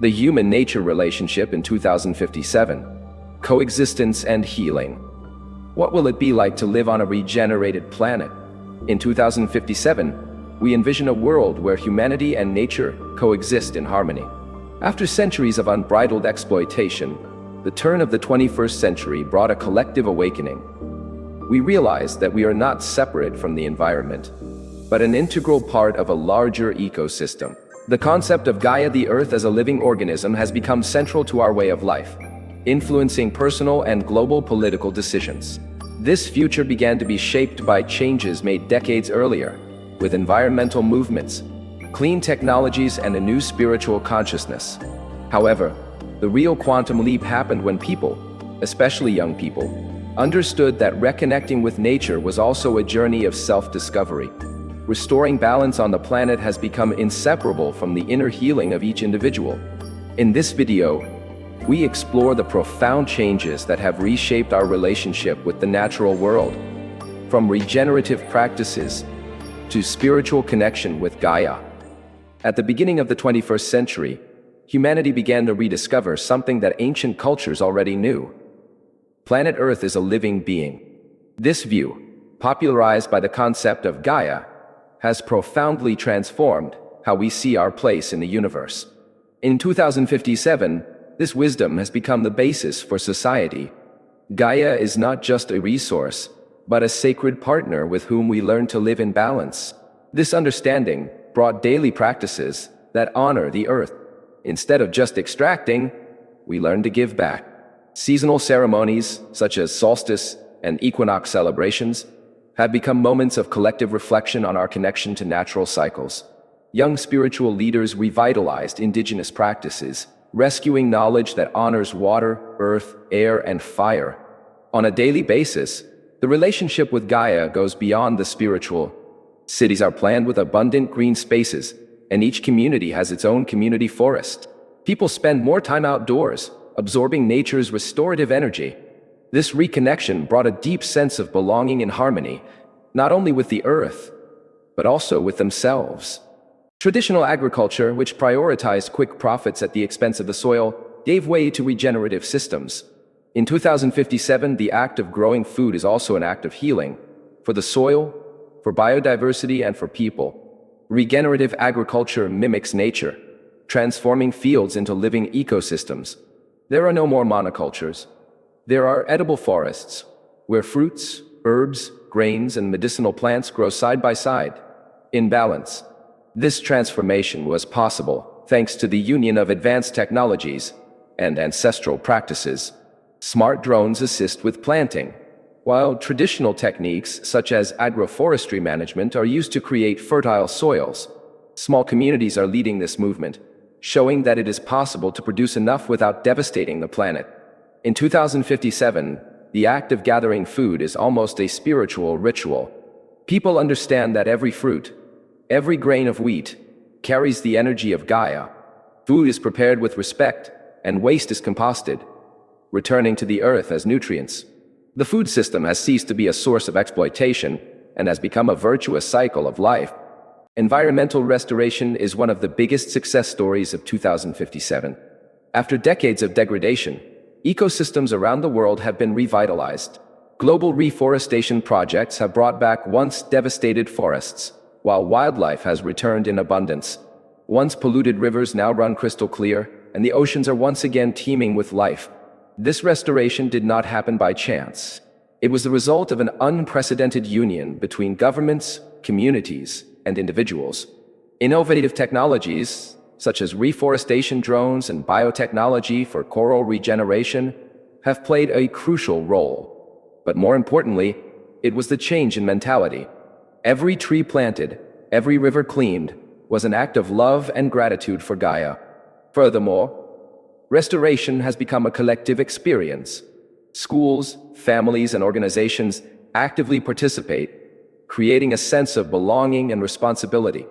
The human-nature relationship in 2057, coexistence and healing. What will it be like to live on a regenerated planet? In 2057, we envision a world where humanity and nature coexist in harmony. After centuries of unbridled exploitation, the turn of the 21st century brought a collective awakening. We realized that we are not separate from the environment, but an integral part of a larger ecosystem. The concept of Gaia, the Earth as a living organism, has become central to our way of life, influencing personal and global political decisions. This future began to be shaped by changes made decades earlier, with environmental movements, clean technologies, and a new spiritual consciousness. However, the real quantum leap happened when people, especially young people, understood that reconnecting with nature was also a journey of self-discovery. Restoring balance on the planet has become inseparable from the inner healing of each individual. In this video, we explore the profound changes that have reshaped our relationship with the natural world, from regenerative practices to spiritual connection with Gaia. At the beginning of the 21st century, humanity began to rediscover something that ancient cultures already knew. Planet Earth is a living being. This view, popularized by the concept of Gaia, has profoundly transformed how we see our place in the universe. In 2057, this wisdom has become the basis for society. Gaia is not just a resource, but a sacred partner with whom we learn to live in balance. This understanding brought daily practices that honor the Earth. Instead of just extracting, we learn to give back. Seasonal ceremonies, such as solstice and equinox celebrations, have become moments of collective reflection on our connection to natural cycles. Young spiritual leaders revitalized indigenous practices, rescuing knowledge that honors water, earth, air, and fire. On a daily basis, the relationship with Gaia goes beyond the spiritual. Cities are planned with abundant green spaces, and each community has its own community forest. People spend more time outdoors, absorbing nature's restorative energy. This reconnection brought a deep sense of belonging and harmony, not only with the earth, but also with themselves. Traditional agriculture, which prioritized quick profits at the expense of the soil, gave way to regenerative systems. In 2057, the act of growing food is also an act of healing, for the soil, for biodiversity, and for people. Regenerative agriculture mimics nature, transforming fields into living ecosystems. There are no more monocultures. There are edible forests, where fruits, herbs, grains, and medicinal plants grow side by side, in balance. This transformation was possible thanks to the union of advanced technologies and ancestral practices. Smart drones assist with planting, while traditional techniques such as agroforestry management are used to create fertile soils. Small communities are leading this movement, showing that it is possible to produce enough without devastating the planet. In 2057, the act of gathering food is almost a spiritual ritual. People understand that every fruit, every grain of wheat, carries the energy of Gaia. Food is prepared with respect, and waste is composted, returning to the earth as nutrients. The food system has ceased to be a source of exploitation and has become a virtuous cycle of life. Environmental restoration is one of the biggest success stories of 2057. After decades of degradation, ecosystems around the world have been revitalized. Global reforestation projects have brought back once devastated forests, while wildlife has returned in abundance. Once polluted rivers now run crystal clear, and the oceans are once again teeming with life. This restoration did not happen by chance. It was the result of an unprecedented union between governments, communities, and individuals. Innovative technologies, such as reforestation drones and biotechnology for coral regeneration, have played a crucial role. But more importantly, it was the change in mentality. Every tree planted, every river cleaned, was an act of love and gratitude for Gaia. Furthermore, restoration has become a collective experience. Schools, families, and organizations actively participate, creating a sense of belonging and responsibility.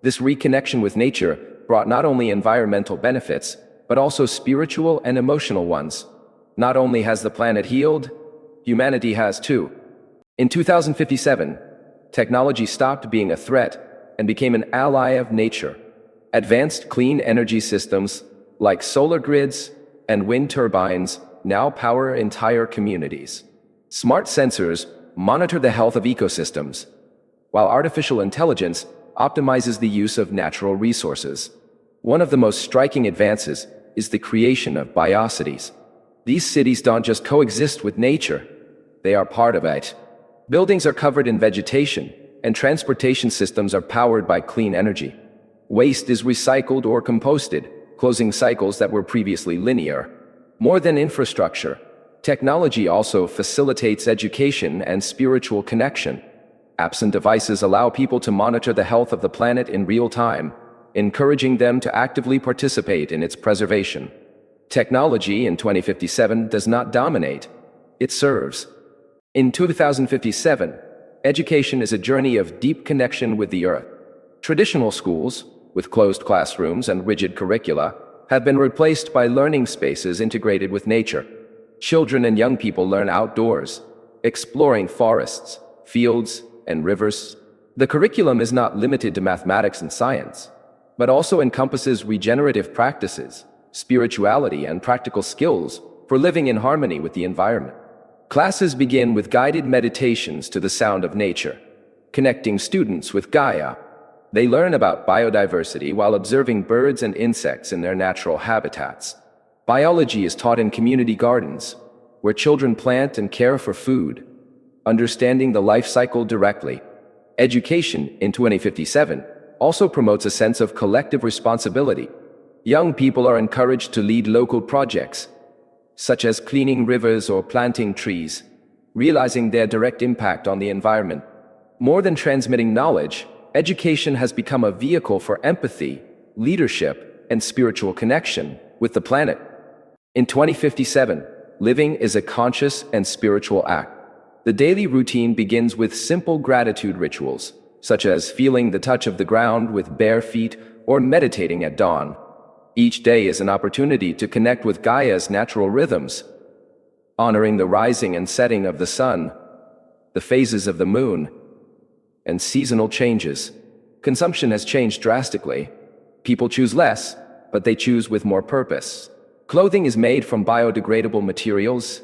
This reconnection with nature brought not only environmental benefits, but also spiritual and emotional ones. Not only has the planet healed, humanity has too. In 2057, technology stopped being a threat and became an ally of nature. Advanced clean energy systems, like solar grids and wind turbines, now power entire communities. Smart sensors monitor the health of ecosystems, while artificial intelligence optimizes the use of natural resources. One of the most striking advances is the creation of biocities. These cities don't just coexist with nature, they are part of it. Buildings are covered in vegetation, and transportation systems are powered by clean energy. Waste is recycled or composted, closing cycles that were previously linear. More than infrastructure, technology also facilitates education and spiritual connection. Apps and devices allow people to monitor the health of the planet in real time, encouraging them to actively participate in its preservation. Technology in 2057 does not dominate, it serves. In 2057, education is a journey of deep connection with the earth. Traditional schools, with closed classrooms and rigid curricula, have been replaced by learning spaces integrated with nature. Children and young people learn outdoors, exploring forests, fields, and rivers. The curriculum is not limited to mathematics and science, but also encompasses regenerative practices, spirituality, and practical skills for living in harmony with the environment. Classes begin with guided meditations to the sound of nature, connecting students with Gaia. They learn about biodiversity while observing birds and insects in their natural habitats. Biology is taught in community gardens, where children plant and care for food, understanding the life cycle directly. Education in 2057 also promotes a sense of collective responsibility. Young people are encouraged to lead local projects, such as cleaning rivers or planting trees, realizing their direct impact on the environment. More than transmitting knowledge, education has become a vehicle for empathy, leadership, and spiritual connection with the planet. In 2057, living is a conscious and spiritual act. The daily routine begins with simple gratitude rituals, such as feeling the touch of the ground with bare feet or meditating at dawn. Each day is an opportunity to connect with Gaia's natural rhythms, honoring the rising and setting of the sun, the phases of the moon, and seasonal changes. Consumption has changed drastically. People choose less, but they choose with more purpose. Clothing is made from biodegradable materials,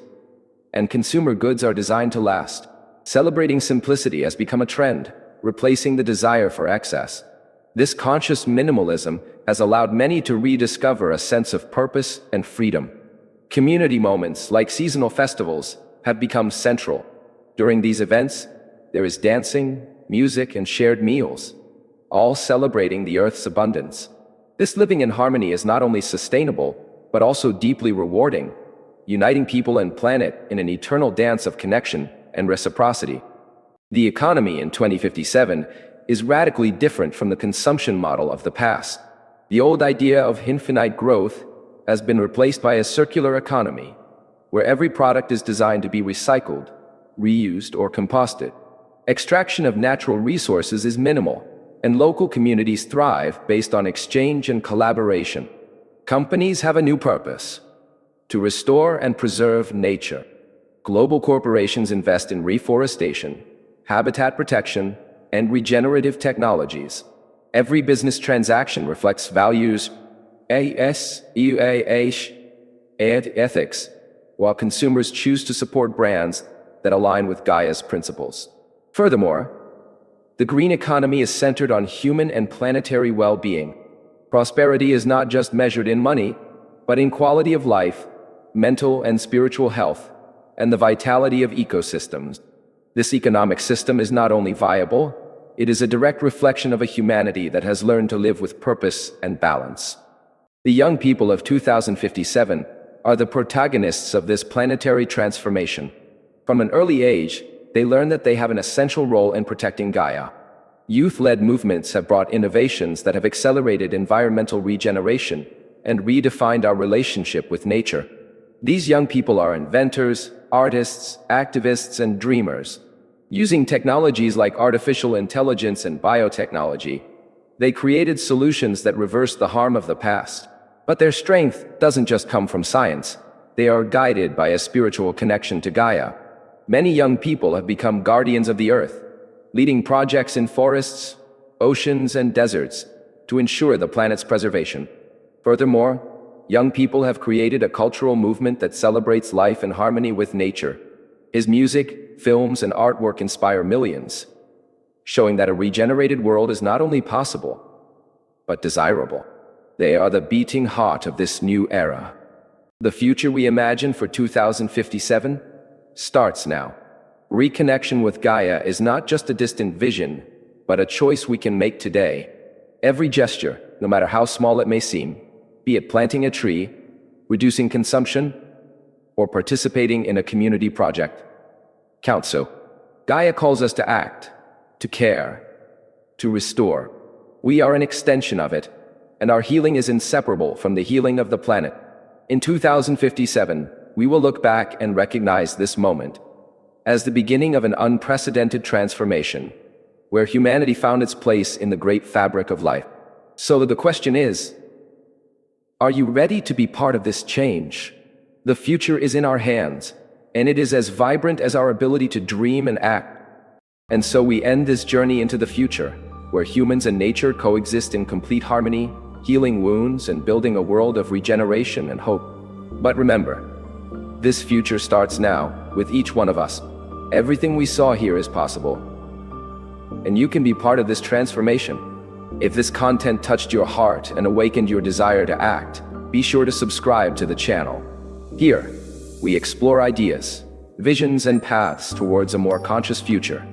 and consumer goods are designed to last. Celebrating simplicity has become a trend, replacing the desire for excess. This conscious minimalism has allowed many to rediscover a sense of purpose and freedom. Community moments, like seasonal festivals, have become central. During these events, there is dancing, music, and shared meals, all celebrating the Earth's abundance. This living in harmony is not only sustainable, but also deeply rewarding, uniting people and planet in an eternal dance of connection and reciprocity. The economy in 2057 is radically different from the consumption model of the past. The old idea of infinite growth has been replaced by a circular economy, where every product is designed to be recycled, reused, or composted. Extraction of natural resources is minimal, and local communities thrive based on exchange and collaboration. Companies have a new purpose: to restore and preserve nature. Global corporations invest in reforestation, habitat protection, and regenerative technologies. Every business transaction reflects values, and ethics, while consumers choose to support brands that align with Gaia's principles. Furthermore, the green economy is centered on human and planetary well-being. Prosperity is not just measured in money, but in quality of life, mental and spiritual health, and the vitality of ecosystems. This economic system is not only viable, it is a direct reflection of a humanity that has learned to live with purpose and balance. The young people of 2057 are the protagonists of this planetary transformation. From an early age, they learn that they have an essential role in protecting Gaia. Youth-led movements have brought innovations that have accelerated environmental regeneration and redefined our relationship with nature. These young people are inventors, artists, activists, and dreamers. Using technologies like artificial intelligence and biotechnology, they created solutions that reverse the harm of the past. But their strength doesn't just come from science. They are guided by a spiritual connection to Gaia. Many young people have become guardians of the earth, leading projects in forests, oceans, and deserts to ensure the planet's preservation. Furthermore, young people have created a cultural movement that celebrates life in harmony with nature. His music, films, and artwork inspire millions, showing that a regenerated world is not only possible, but desirable. They are the beating heart of this new era. The future we imagine for 2057 starts now. Reconnection with Gaia is not just a distant vision, but a choice we can make today. Every gesture, no matter how small it may seem, be it planting a tree, reducing consumption, or participating in a community project, counts. So, Gaia calls us to act, to care, to restore. We are an extension of it, and our healing is inseparable from the healing of the planet. In 2057, we will look back and recognize this moment as the beginning of an unprecedented transformation, where humanity found its place in the great fabric of life. So the question is, are you ready to be part of this change? The future is in our hands, and it is as vibrant as our ability to dream and act. And so we end this journey into the future, where humans and nature coexist in complete harmony, healing wounds and building a world of regeneration and hope. But remember, this future starts now, with each one of us. Everything we saw here is possible, and you can be part of this transformation. If this content touched your heart and awakened your desire to act, be sure to subscribe to the channel. Here, we explore ideas, visions, and paths towards a more conscious future,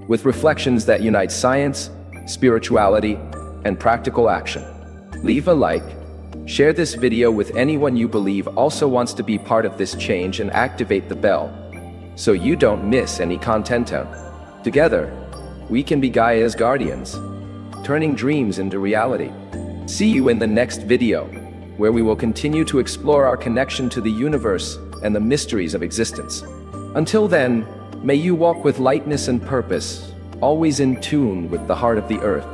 with reflections that unite science, spirituality, and practical action. Leave a like, share this video with anyone you believe also wants to be part of this change, and activate the bell so you don't miss any content. Together, we can be Gaia's guardians, turning dreams into reality. See you in the next video, where we will continue to explore our connection to the universe and the mysteries of existence. Until then, may you walk with lightness and purpose, always in tune with the heart of the earth.